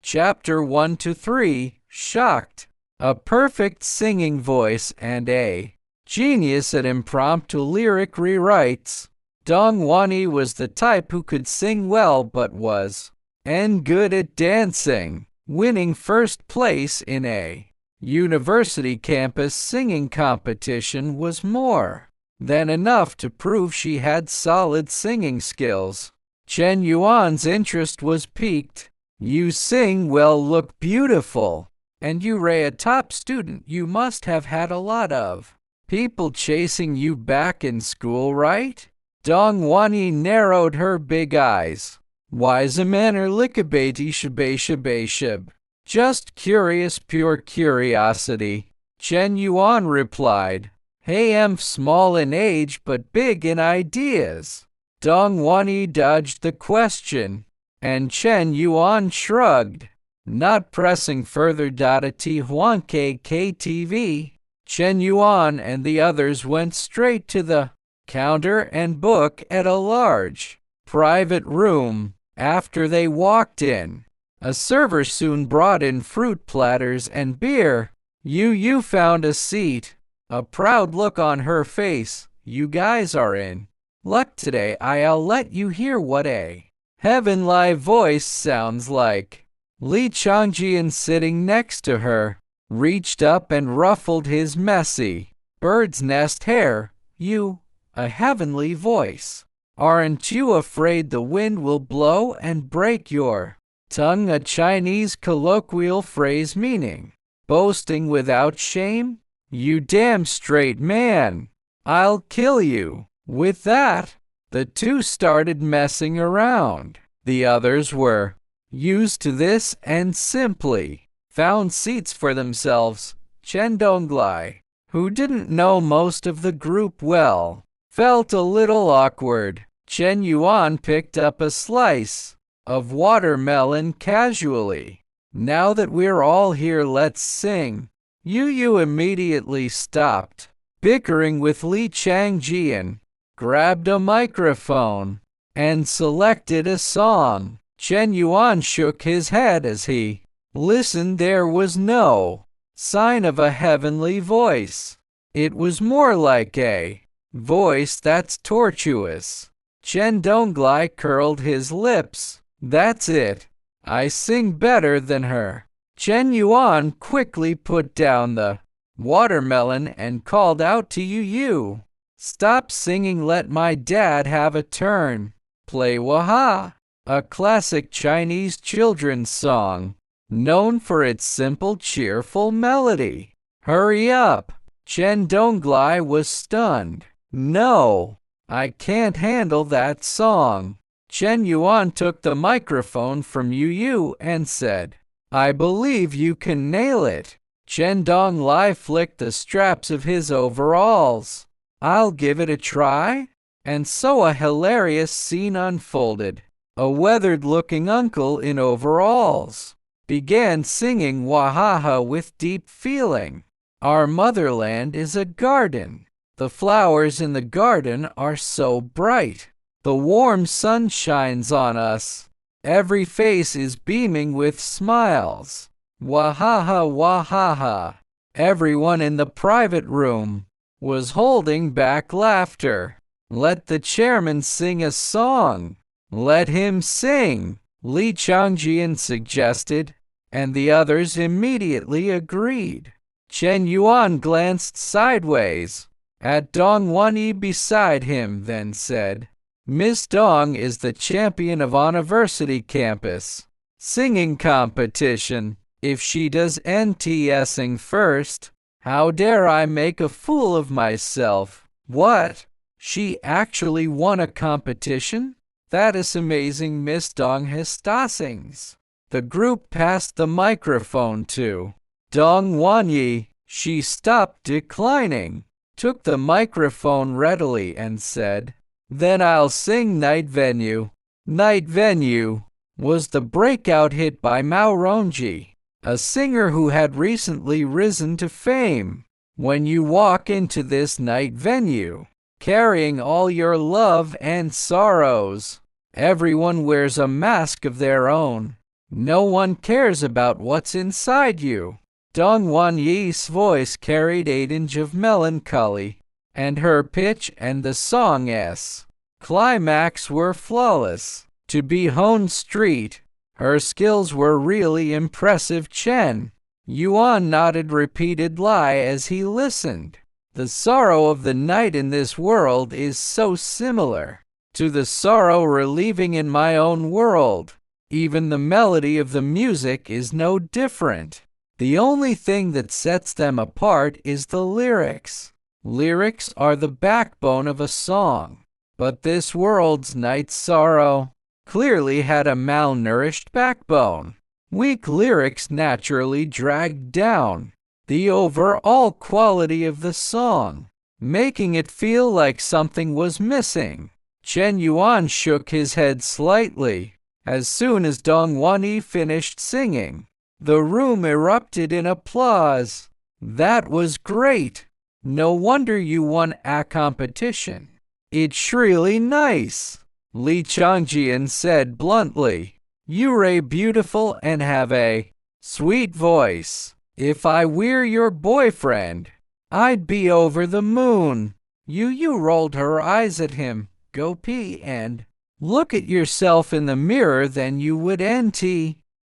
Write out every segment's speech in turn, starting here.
Chapter 1 to 3, Shocked. A perfect singing voice and a genius at impromptu lyric rewrites. Dong Wani was the type who could sing well but was good at dancing, winning first place in a university campus singing competition was more than enough to prove she had solid singing skills. Chen Yuan's interest was piqued. You sing well, look beautiful, and you're a top student. You must have had a lot of people chasing you back in school, right? Dong Wani narrowed her big eyes. Why's a man or lickabati shib. Just curious, pure curiosity. Chen Yuan replied. Hey, I'm small in age but big in ideas. Dong Wani dodged the question, and Chen Yuan shrugged, not pressing further. Huan KTV. Chen Yuan and the others went straight to the counter and book at a large private room. After they walked in, a server soon brought in fruit platters and beer. You found a seat, a proud look on her face. You guys are in luck today. I'll let you hear what a heavenly voice sounds like. Li Changjian, sitting next to her, reached up and ruffled his messy bird's nest hair. You, a heavenly voice. Aren't you afraid the wind will blow and break your tongue? A Chinese colloquial phrase meaning boasting without shame. You damn straight man. I'll kill you. With that, the two started messing around. The others were used to this and simply found seats for themselves. Chen Donglai, who didn't know most of the group well, felt a little awkward. Chen Yuan picked up a slice of watermelon casually. Now that we're all here, let's sing. Yu immediately stopped bickering with Li Changjian, grabbed a microphone, and selected a song. Chen Yuan shook his head as he listened. There was no sign of a heavenly voice. It was more like a voice that's tortuous. Chen Donglai curled his lips. That's it. I sing better than her. Chen Yuan quickly put down the watermelon and called out to Yu. Stop singing, let my dad have a turn. Play Waha, a classic Chinese children's song, known for its simple, cheerful melody. Hurry up. Chen Donglai was stunned. No, I can't handle that song. Chen Yuan took the microphone from Yu and said, I believe you can nail it. Chen Donglai flicked the straps of his overalls. I'll give it a try. And so a hilarious scene unfolded. A weathered-looking uncle in overalls began singing Wahaha with deep feeling. Our motherland is a garden. The flowers in the garden are so bright. The warm sun shines on us. Every face is beaming with smiles. Wahaha, wahaha. Everyone in the private room was holding back laughter. Let the chairman sing a song. Let him sing, Li Changjian suggested, and the others immediately agreed. Chen Yuan glanced sideways at Dong Wani beside him, then said, Miss Dong is the champion of university campus singing competition. If she does NTSing first, how dare I make a fool of myself? What? She actually won a competition? That is amazing. Miss Dong has stasings. The group passed the microphone to Dong Wanyi. She stopped declining, took the microphone readily and said, Then I'll sing Night Venue. Night Venue was the breakout hit by Mao Rongji, a singer who had recently risen to fame. When you walk into this night venue, carrying all your love and sorrows, everyone wears a mask of their own. No one cares about what's inside you. Dong Wan-yee's voice carried a tinge of melancholy, and her pitch and the song's climax were flawless. To be Hone Street, her skills were really impressive. Chen Yuan nodded repeated lie as he listened. The sorrow of the night in this world is so similar to the sorrow relieving in my own world. Even the melody of the music is no different. The only thing that sets them apart is the lyrics. Lyrics are the backbone of a song. But this world's night sorrow clearly had a malnourished backbone. Weak lyrics naturally dragged down the overall quality of the song, making it feel like something was missing. Chen Yuan shook his head slightly. As soon as Dong Wan-yee finished singing, the room erupted in applause. That was great. No wonder you won a competition. It's really nice, Li Changjian said bluntly. You're beautiful and have a sweet voice. If I were your boyfriend, I'd be over the moon. Yu rolled her eyes at him. Go pee and look at yourself in the mirror, then you would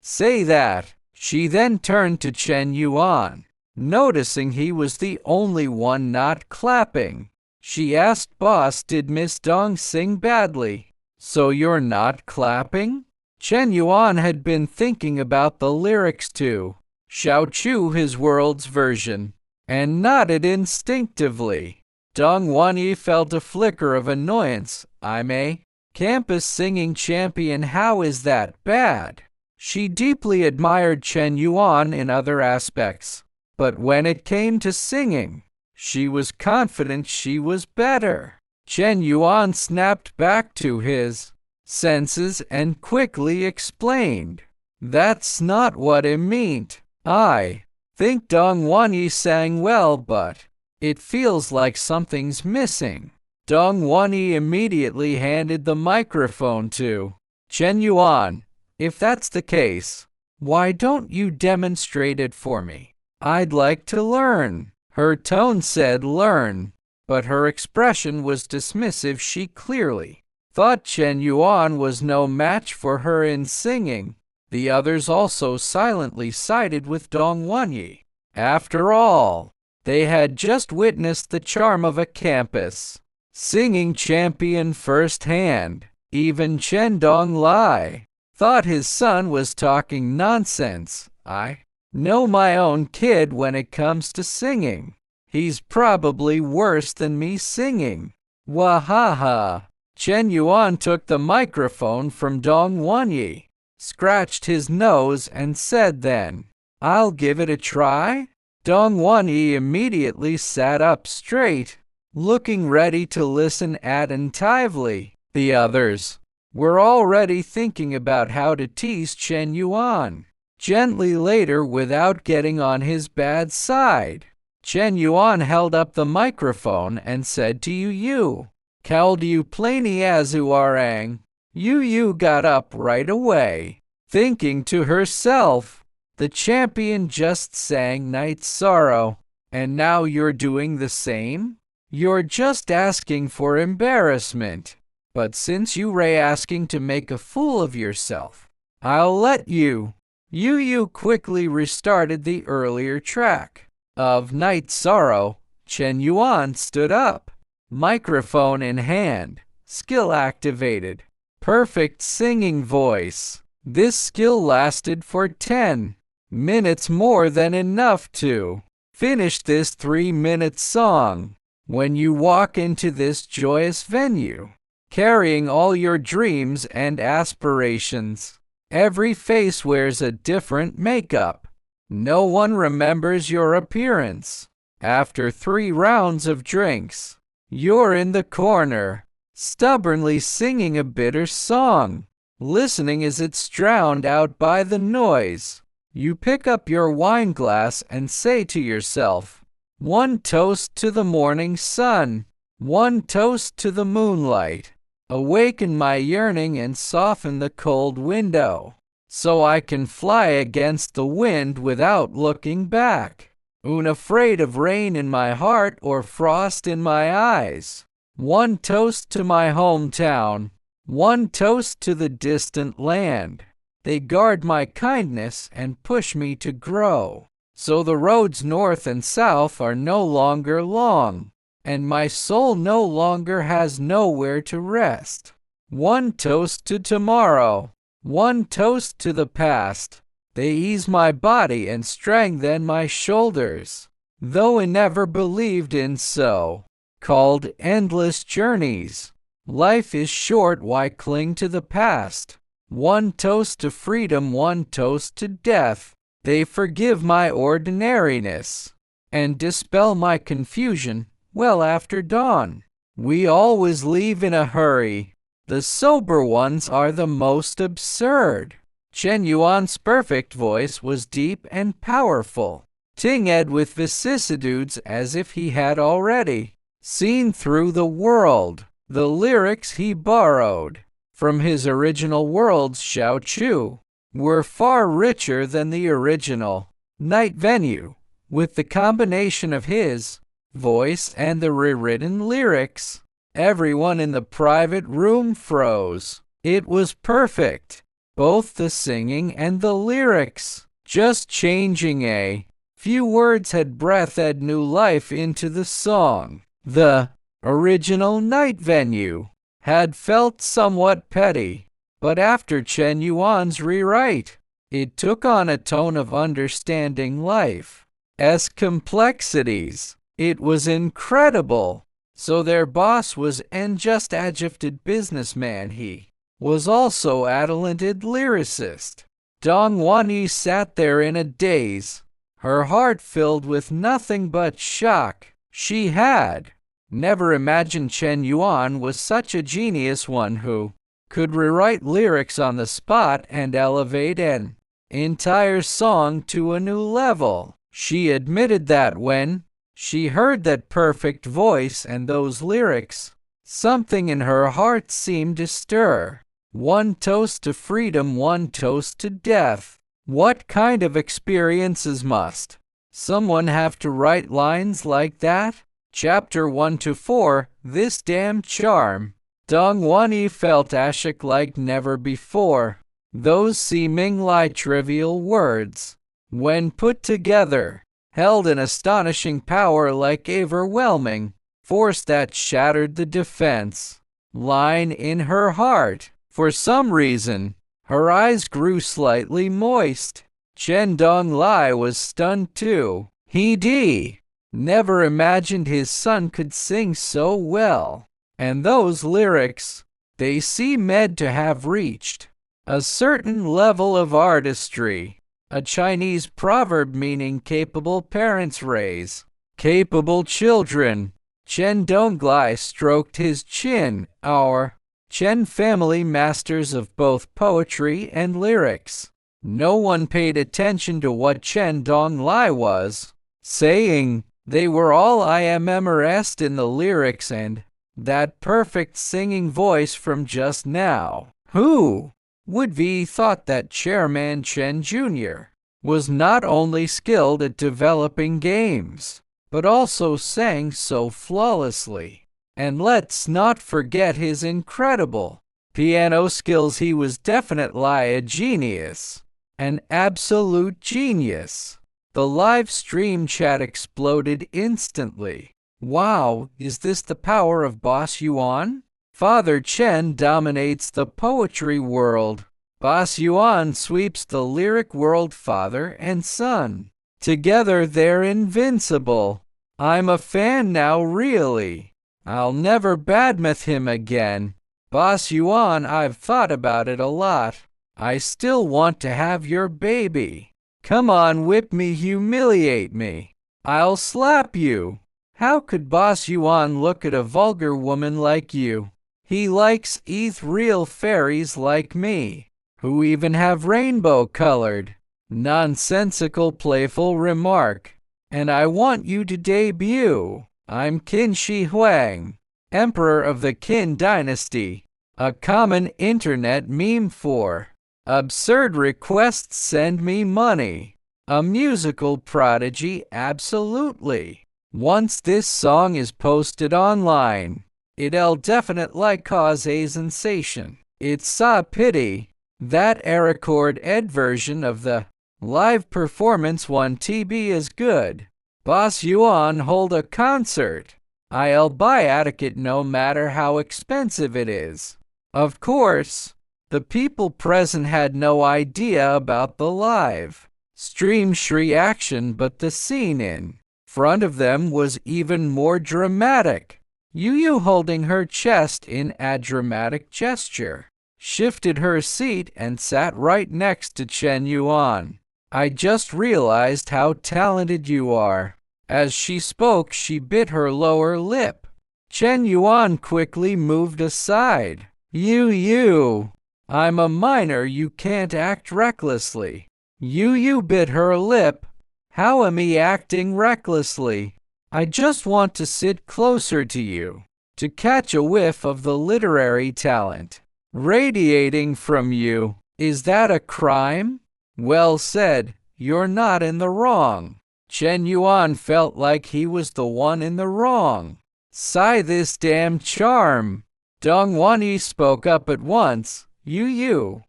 say that. She then turned to Chen Yuan. Noticing he was the only one not clapping, she asked, Boss, did Miss Dong sing badly, so you're not clapping? Chen Yuan had been thinking about the lyrics to Xiao Chu, his world's version, and nodded instinctively. Dong Wan-yee felt a flicker of annoyance. I'm a campus singing champion. How is that bad? She deeply admired Chen Yuan in other aspects, but when it came to singing, she was confident she was better. Chen Yuan snapped back to his senses and quickly explained, That's not what I meant. I think Dong Wan-yee sang well, but it feels like something's missing. Dong Wan-yee immediately handed the microphone to Chen Yuan. If that's the case, why don't you demonstrate it for me? I'd like to learn. Her tone said learn, but her expression was dismissive. She clearly thought Chen Yuan was no match for her in singing. The others also silently sided with Dong Wan-yee. After all, they had just witnessed the charm of a campus singing champion firsthand. Even Chen Donglai thought his son was talking nonsense. I know my own kid when it comes to singing. He's probably worse than me singing. Wahaha. Chen Yuan took the microphone from Dong Wan-yee, scratched his nose and said then, I'll give it a try. Dong Wan-yee immediately sat up straight, looking ready to listen attentively. The others were already thinking about how to tease Chen Yuan gently later without getting on his bad side. Chen Yuan held up the microphone and said to Yu, Cal do you play Niazuarang? Yu got up right away, thinking to herself, the champion just sang Night Sorrow, and now you're doing the same? You're just asking for embarrassment. But since you're asking to make a fool of yourself, I'll let you. Yu quickly restarted the earlier track of Night Sorrow. Chen Yuan stood up, microphone in hand, skill activated, perfect singing voice. This skill lasted for 10 minutes, more than enough to finish this 3-minute song. When you walk into this joyous venue, carrying all your dreams and aspirations, every face wears a different makeup. No one remembers your appearance. After 3 rounds of drinks, you're in the corner, stubbornly singing a bitter song, listening as it's drowned out by the noise. You pick up your wine glass and say to yourself, one toast to the morning sun, one toast to the moonlight. Awaken my yearning and soften the cold window. so I can fly against the wind without looking back. Unafraid of rain in my heart or frost in my eyes. One toast to my hometown, one toast to the distant land. They guard my kindness and push me to grow. So the roads north and south are no longer long, and my soul no longer has nowhere to rest. One toast to tomorrow, one toast to the past. They ease my body and strengthen my shoulders, though I never believed in so-called endless journeys. Life is short, why cling to the past? One toast to freedom, one toast to death. They forgive my ordinariness and dispel my confusion well after dawn. We always leave in a hurry. The sober ones are the most absurd. Chen Yuan's perfect voice was deep and powerful, tinged with vicissitudes as if he had already seen through the world. The lyrics he borrowed from his original world's Xiao Chu were far richer than the original Night Venue. With the combination of his voice and the rewritten lyrics, everyone in the private room froze. It was perfect. Both the singing and the lyrics, just changing a few words had breathed new life into the song. The original Night Venue had felt somewhat petty, but after Chen Yuan's rewrite, it took on a tone of understanding life's complexities. It was incredible. So their boss was an just adjected businessman. He was also a talented lyricist. Dong Wanyi sat there in a daze, her heart filled with nothing but shock. She had never imagined Chen Yuan was such a genius, one who could rewrite lyrics on the spot and elevate an entire song to a new level. She admitted that when she heard that perfect voice and those lyrics, something in her heart seemed to stir. One toast to freedom, one toast to death. What kind of experiences must someone have to write lines like that? Chapter 124, This Damn Charm. Dong Wanyi felt ashik like never before. Those seemingly trivial words, when put together, held an astonishing power like overwhelming force that shattered the defense line in her heart. For some reason, her eyes grew slightly moist. Chen Donglai was stunned too. He never imagined his son could sing so well. And those lyrics, they seemed to have reached a certain level of artistry. A Chinese proverb meaning capable parents raise capable children. Chen Donglai stroked his chin. Our Chen family masters of both poetry and lyrics. No one paid attention to what Chen Donglai was saying. They were all immersed in the lyrics and that perfect singing voice from just now. Who would be thought that Chairman Chen Jr. was not only skilled at developing games, but also sang so flawlessly. And let's not forget his incredible piano skills. He was definitely a genius, an absolute genius. The live stream chat exploded instantly. Wow, is this the power of Boss Yuan? Father Chen dominates the poetry world. Boss Yuan sweeps the lyric world. Father and son, together they're invincible. I'm a fan now, really. I'll never badmouth him again. Boss Yuan, I've thought about it a lot. I still want to have your baby. Come on, whip me, humiliate me. I'll slap you. How could Boss Yuan look at a vulgar woman like you? He likes real fairies like me, who even have rainbow-colored, nonsensical, playful remark. And I want you to debut. I'm Qin Shi Huang, Emperor of the Qin Dynasty, a common internet meme for Absurd requests send me money. A musical prodigy, absolutely. Once this song is posted online, it'll definitely cause a sensation. It's a pity that a record ed version of the live performance 1TB is good. Boss Yuan hold a concert. I'll buy a ticket no matter how expensive it is. Of course, the people present had no idea about the live stream's reaction, but the scene in front of them was even more dramatic. Yu holding her chest in a dramatic gesture, shifted her seat and sat right next to Chen Yuan. I just realized how talented you are. As she spoke, she bit her lower lip. Chen Yuan quickly moved aside. You. I'm a minor, you can't act recklessly. Yu bit her lip. How am I acting recklessly? I just want to sit closer to you, to catch a whiff of the literary talent radiating from you. Is that a crime? Well said, you're not in the wrong. Chen Yuan felt like he was the one in the wrong. Sigh this damn charm. Dong Wanyi spoke up at once. You're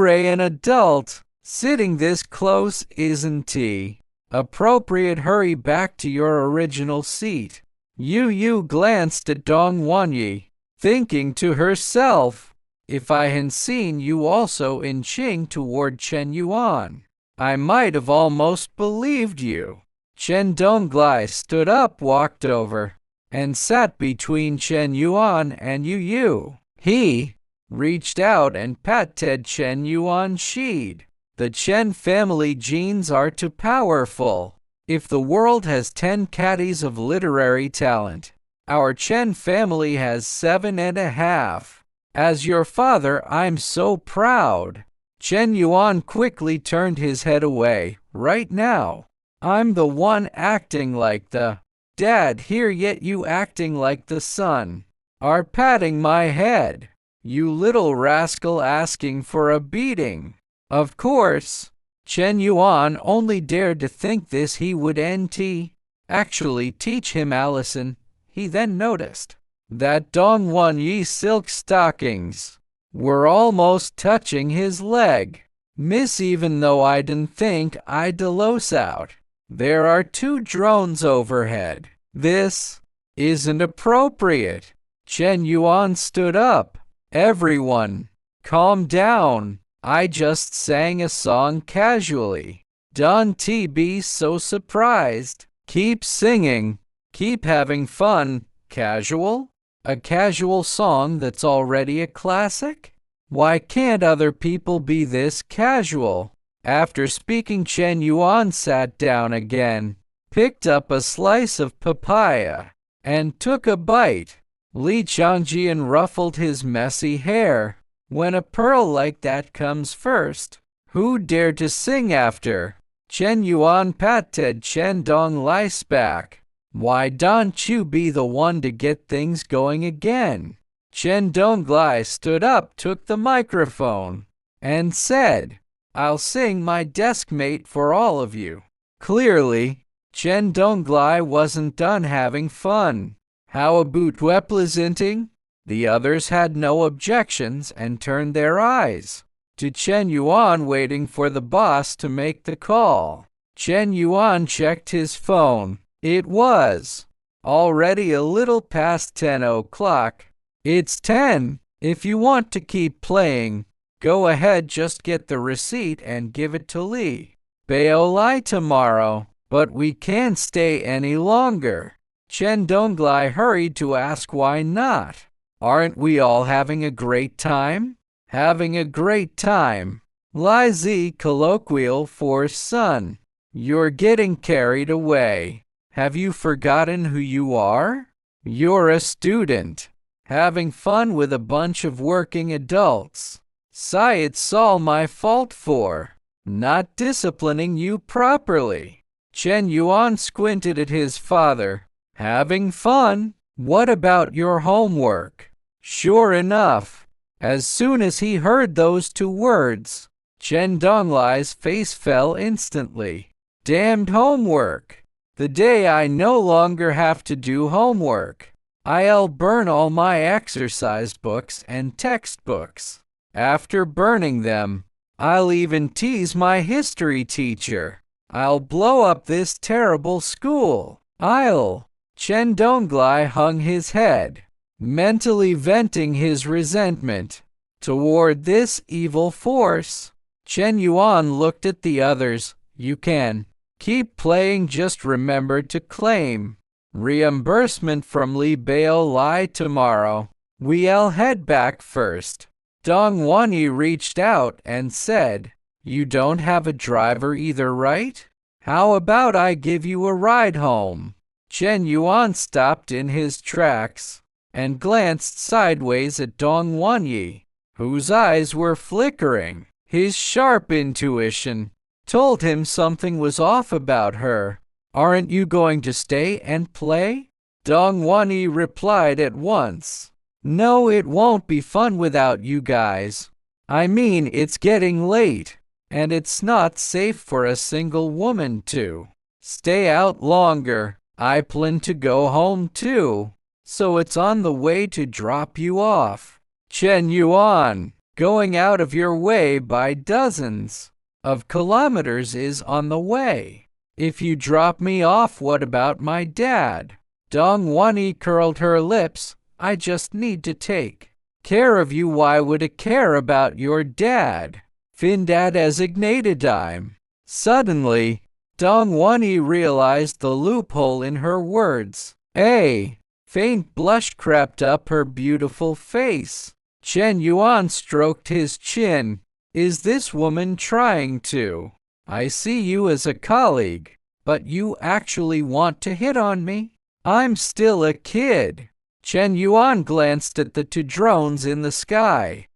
an adult. Sitting this close isn't he? Appropriate, hurry back to your original seat. Yu glanced at Dong Wanyi, thinking to herself, if I had seen you also inching toward Chen Yuan, I might have almost believed you. Chen Donglai stood up, walked over, and sat between Chen Yuan and Yu. He reached out and patted Chen Yuan's sheed. The Chen family genes are too powerful. If the world has 10 caddies of literary talent, our Chen family has 7.5. As your father, I'm so proud. Chen Yuan quickly turned his head away. Right now, I'm the one acting like the dad here, yet you acting like the son are patting my head. You little rascal, asking for a beating. Of course, Chen Yuan only dared to think this he would actually teach him a lesson. He then noticed that Dong Wanyi's silk stockings were almost touching his leg. Miss, even though I didn't think I'd lose out, there are 2 drones overhead. This isn't appropriate. Chen Yuan stood up. Everyone, calm down. I just sang a song casually. Don't be so surprised. Keep singing. Keep having fun. Casual? A casual song that's already a classic? Why can't other people be this casual? After speaking, Chen Yuan sat down again, picked up a slice of papaya, and took a bite. Li Changjian ruffled his messy hair. When a pearl like that comes first, who dared to sing after? Chen Yuan patted Chen Donglai's back. Why don't you be the one to get things going again? Chen Donglai stood up, took the microphone, and said, I'll sing my deskmate for all of you. Clearly, Chen Donglai wasn't done having fun. How about representing? The others had no objections and turned their eyes to Chen Yuan, waiting for the boss to make the call. Chen Yuan checked his phone. It was already a little past 10 o'clock. It's 10. If you want to keep playing, go ahead, just get the receipt and give it to Li Baolai tomorrow. But we can't stay any longer. Chen Donglai hurried to ask why not. Aren't we all having a great time? Having a great time. Li Zi, colloquial for son. You're getting carried away. Have you forgotten who you are? You're a student, having fun with a bunch of working adults. Sigh, it's all my fault for not disciplining you properly. Chen Yuan squinted at his father. Having fun? What about your homework? Sure enough, As soon as he heard those two words, Chen Donglai's face fell instantly. Damned homework! The day I no longer have to do homework, I'll burn all my exercise books and textbooks. After burning them, I'll even tease my history teacher. I'll blow up this terrible school. Chen Donglai hung his head, mentally venting his resentment toward this evil force. Chen Yuan looked at the others. You can keep playing, just remember to claim reimbursement from Li Bao Lai tomorrow. We'll head back first. Dong Wanyi reached out and said, You don't have a driver either, right? How about I give you a ride home? Chen Yuan stopped in his tracks and glanced sideways at Dong Wanyi, whose eyes were flickering. His sharp intuition told him something was off about her. Aren't you going to stay and play? Dong Wanyi replied at once. No, it won't be fun without you guys. I mean, it's getting late, and it's not safe for a single woman to stay out longer. I plan to go home too, so it's on the way to drop you off. Chen Yuan, going out of your way by dozens of kilometers is on the way. If you drop me off, what about my dad? Dong Wanyi curled her lips. I just need to take care of you. Why would I care about your dad? Fin dad designated dime. Suddenly, Dong Wanyi realized the loophole in her words. A faint blush crept up her beautiful face. Chen Yuan stroked his chin. Is this woman trying to? I see you as a colleague, but you actually want to hit on me? I'm still a kid. Chen Yuan glanced at the two drones in the sky.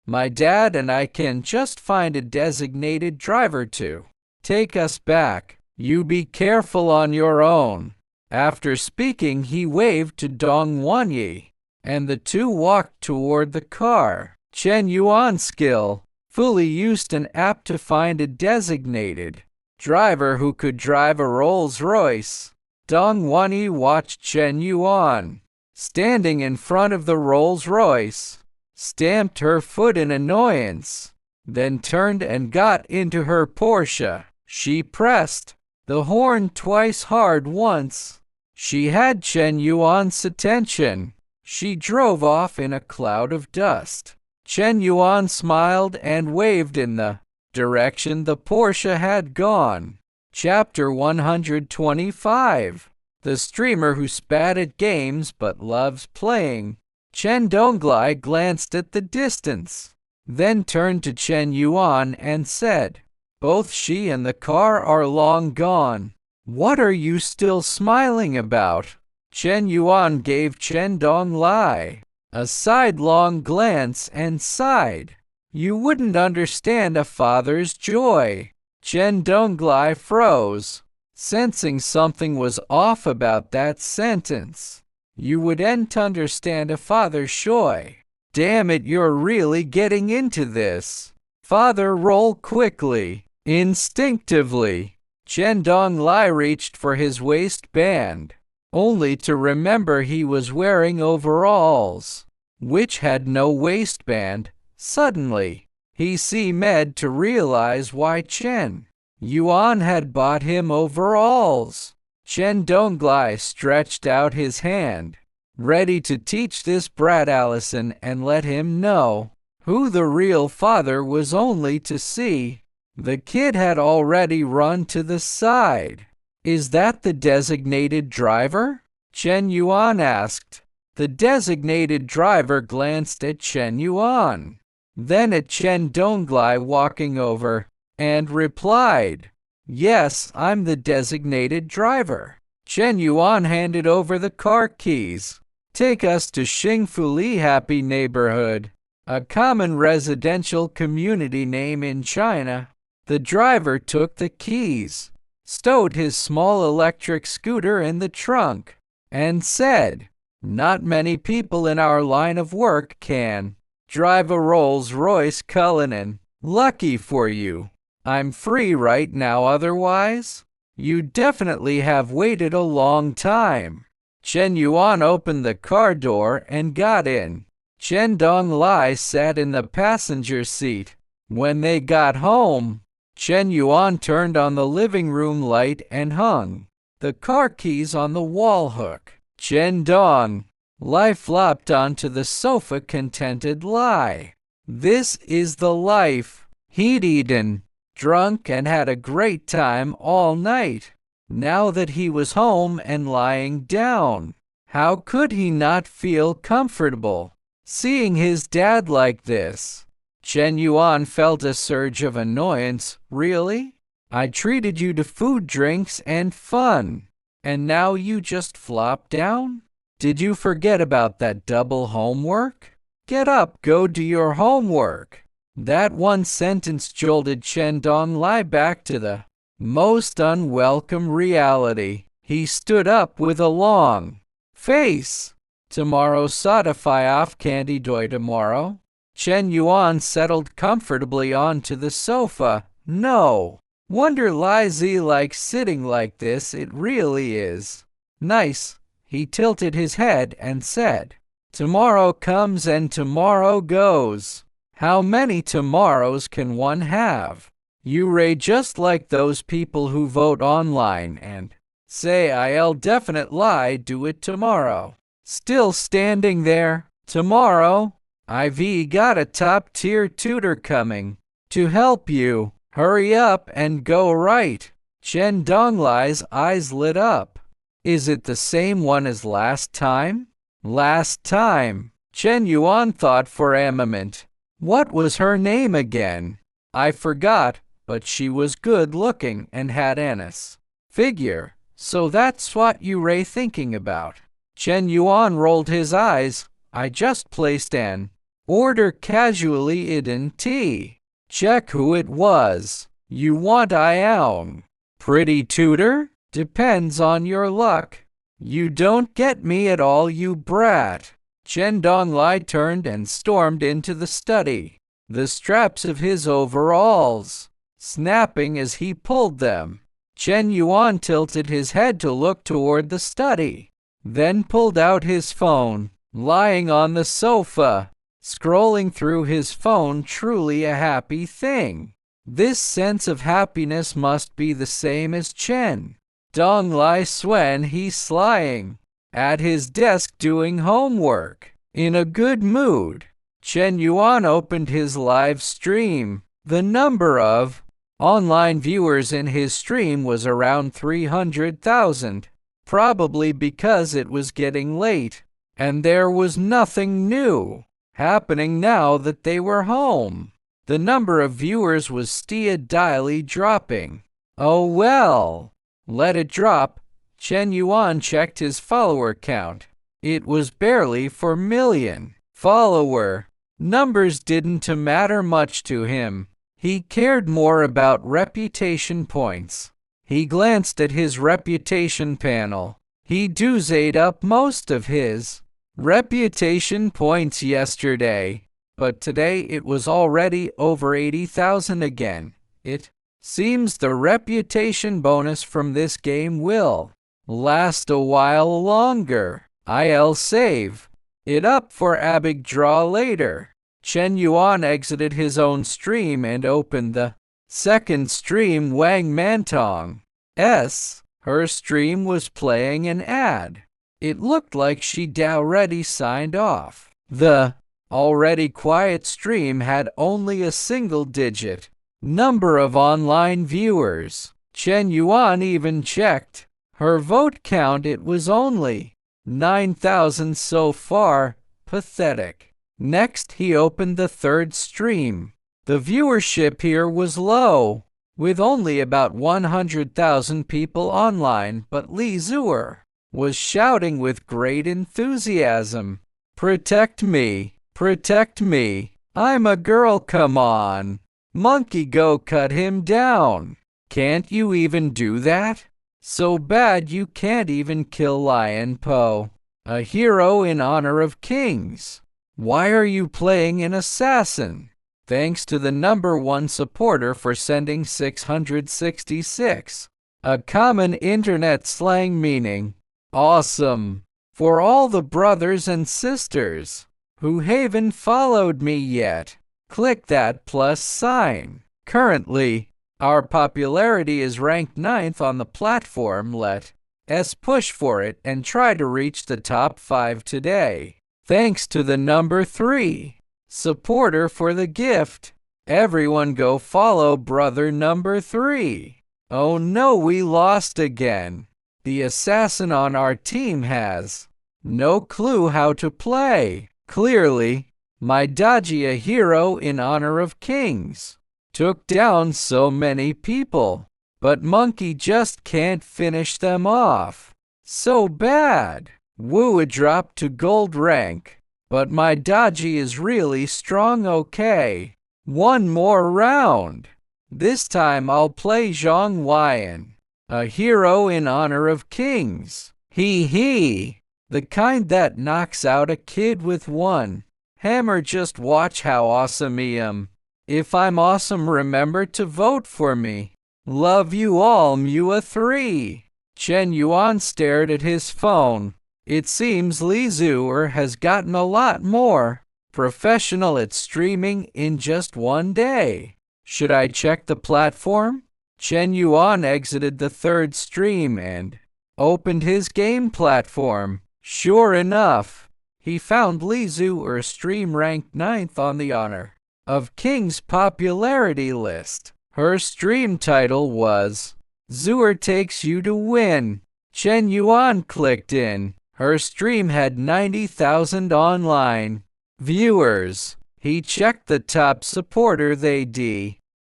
My dad and I can just find a designated driver to take us back. You be careful on your own. After speaking, he waved to Dong Wanyi, and the two walked toward the car. Chen Yuan's skill fully used an app to find a designated driver who could drive a Rolls-Royce. Dong Wanyi watched Chen Yuan standing in front of the Rolls-Royce, stamped her foot in annoyance, then turned and got into her Porsche. She pressed the horn twice hard once. She had Chen Yuan's attention. She drove off in a cloud of dust. Chen Yuan smiled and waved in the direction the Porsche had gone. Chapter 125. The streamer who spat at games but loves playing. Chen Donglai glanced at the distance, then turned to Chen Yuan and said, Both she and the car are long gone. What are you still smiling about? Chen Yuan gave Chen Donglai a sidelong glance and sighed. You wouldn't understand a father's joy. Chen Donglai froze, sensing something was off about that sentence. You wouldn't understand a father's joy. Damn it, you're really getting into this. Father rolled quickly, instinctively. Chen Donglai reached for his waistband, only to remember he was wearing overalls, which had no waistband. Suddenly, he seemed to realize why Chen Yuan had bought him overalls. Chen Donglai stretched out his hand, ready to teach this brat Allison and let him know who the real father was, only to see the kid had already run to the side. Is that the designated driver? Chen Yuan asked. The designated driver glanced at Chen Yuan, then at Chen Donglai walking over, and replied, Yes, I'm the designated driver. Chen Yuan handed over the car keys. Take us to Xingfuli Happy Neighborhood, a common residential community name in China. The driver took the keys, stowed his small electric scooter in the trunk, and said, Not many people in our line of work can drive a Rolls-Royce Cullinan. Lucky for you. I'm free right now, otherwise you definitely have waited a long time. Chen Yuan opened the car door and got in. Chen Donglai sat in the passenger seat. When they got home, Chen Yuan turned on the living room light and hung the car keys on the wall hook. Chen Donglai flopped onto the sofa, contented lie. This is the life. He'd eaten, drunk, and had a great time all night. Now that he was home and lying down, how could he not feel comfortable seeing his dad like this? Chen Yuan felt a surge of annoyance. Really? I treated you to food, drinks, and fun, and now you just flop down? Did you forget about that double homework? Get up, go do your homework. That one sentence jolted Chen Donglai back to the most unwelcome reality. He stood up with a long face. Tomorrow satisfy off candy doy tomorrow. Chen Yuan settled comfortably onto the sofa. No wonder Li likes sitting like this, it really is nice. He tilted his head and said, tomorrow comes and tomorrow goes. How many tomorrows can one have? You ray just like those people who vote online and say I'll definitely do it tomorrow. Still standing there. Tomorrow, I've got a top-tier tutor coming to help you. Hurry up and go right. Chen Donglai's eyes lit up. Is it the same one as last time? Last time? Chen Yuan thought for a moment. What was her name again? I forgot, but she was good-looking and had a nice figure. So that's what you ray thinking about. Chen Yuan rolled his eyes. I just placed an order casually in tea. Check who it was. You want Ion. Pretty tutor? Depends on your luck. You don't get me at all, you brat. Chen Donglai turned and stormed into the study, the straps of his overalls snapping as he pulled them. Chen Yuan tilted his head to look toward the study, then pulled out his phone, lying on the sofa. Scrolling through his phone, truly a happy thing. This sense of happiness must be the same as Chen Donglai when he's lying at his desk doing homework. In a good mood, Chen Yuan opened his live stream. The number of online viewers in his stream was around 300,000, probably because it was getting late, and there was nothing new happening now that they were home. The number of viewers was steadily dropping. Oh well, let it drop. Chen Yuan checked his follower count. It was barely 4 million. Follower numbers didn't matter much to him. He cared more about reputation points. He glanced at his reputation panel. He ate up most of his reputation points yesterday, but today it was already over 80,000 again. It seems the reputation bonus from this game will last a while longer. I'll save it up for a big draw later. Chen Yuan exited his own stream and opened the second stream. Wang Mantong's her stream was playing an ad. It looked like she'd already signed off. The already quiet stream had only a single-digit number of online viewers. Chen Yuan even checked her vote count. It was only 9,000 so far. Pathetic. Next, he opened the third stream. The viewership here was low, with only about 100,000 people online, but Li Zuer was shouting with great enthusiasm, "Protect me! Protect me! I'm a girl, come on! Monkey, go cut him down! Can't you even do that? So bad you can't even kill Lion Po. a hero in honor of kings. Why are you playing an assassin? Thanks to the #1 supporter for sending 666. A common internet slang meaning, awesome. For all the brothers and sisters who haven't followed me yet, click that plus sign. Currently, our popularity is ranked 9th on the platform. Let's push for it and try to reach the top 5 today. Thanks to the #3 supporter for the gift. Everyone go follow brother #3. Oh no, we lost again. The assassin on our team has no clue how to play. Clearly, my dodgy, a hero in honor of kings, took down so many people, but Monkey just can't finish them off. So bad. Woo, it dropped to gold rank, but my dodgy is really strong. Okay, one more round. This time I'll play Zhang Weian, a hero in honor of kings. Hee. The kind that knocks out a kid with one hammer. Just watch how awesome I am. If I'm awesome, remember to vote for me. Love you all, Mua3. Chen Yuan stared at his phone. It seems Li Zuer has gotten a lot more professional at streaming in just one day. Should I check the platform? Chen Yuan exited the 3rd stream and opened his game platform. Sure enough, he found Li Zuer stream ranked 9th on the Honor of Kings popularity list. Her stream title was Zuer Takes You to Win. Chen Yuan clicked in. Her stream had 90,000 online viewers. He checked the top supporter. They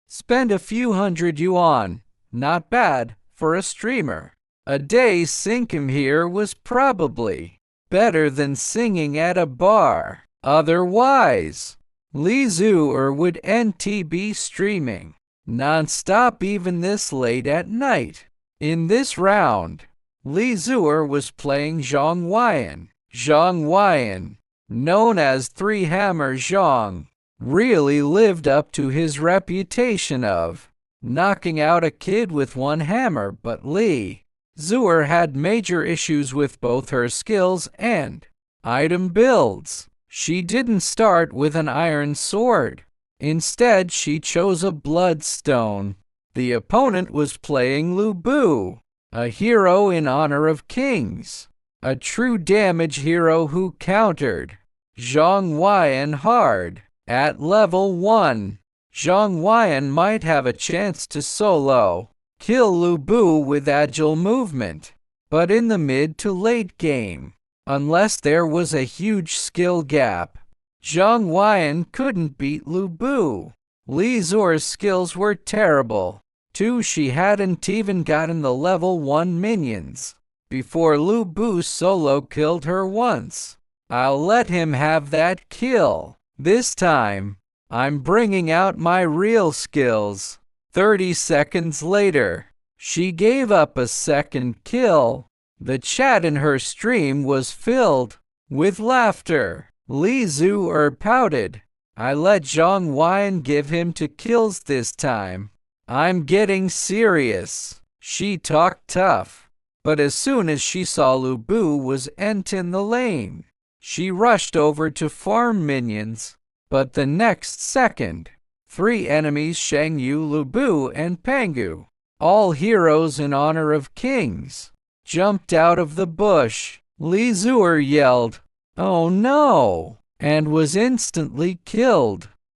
spend a few hundred yuan. Not bad for a streamer. A day's income here was probably better than singing at a bar. Otherwise, Li Zuer would be streaming non-stop even this late at night. In this round, Li Zuer was playing Zhang Weian. Zhang Weian, known as Three Hammer Zhang, really lived up to his reputation of knocking out a kid with one hammer, but Li Zuer had major issues with both her skills and item builds. She didn't start with an iron sword. Instead, she chose a bloodstone. The opponent was playing Lu Bu, a hero in honor of kings, a true damage hero who countered Zhang Weian hard. At level 1, Zhang Weian might have a chance to solo kill Lu Bu with agile movement, but in the mid to late game, unless there was a huge skill gap, Zhang Weian couldn't beat Lu Bu. Li Zuer's skills were terrible. Too, she hadn't even gotten the level 1 minions before Lu Bu solo killed her once. I'll let him have that kill. This time, I'm bringing out my real skills. 30 seconds later, she gave up a second kill. The chat in her stream was filled with laughter. Li Zuer pouted. I let Zhang Weian give him 2 kills this time. I'm getting serious. She talked tough, but as soon as she saw Lu Bu was in the lane, she rushed over to farm minions. But the next second, 3 enemies, Shang Yu, Lu Bu, and Pangu, all heroes in honor of kings, jumped out of the bush. Li Zuer yelled, "Oh no!" and was instantly killed.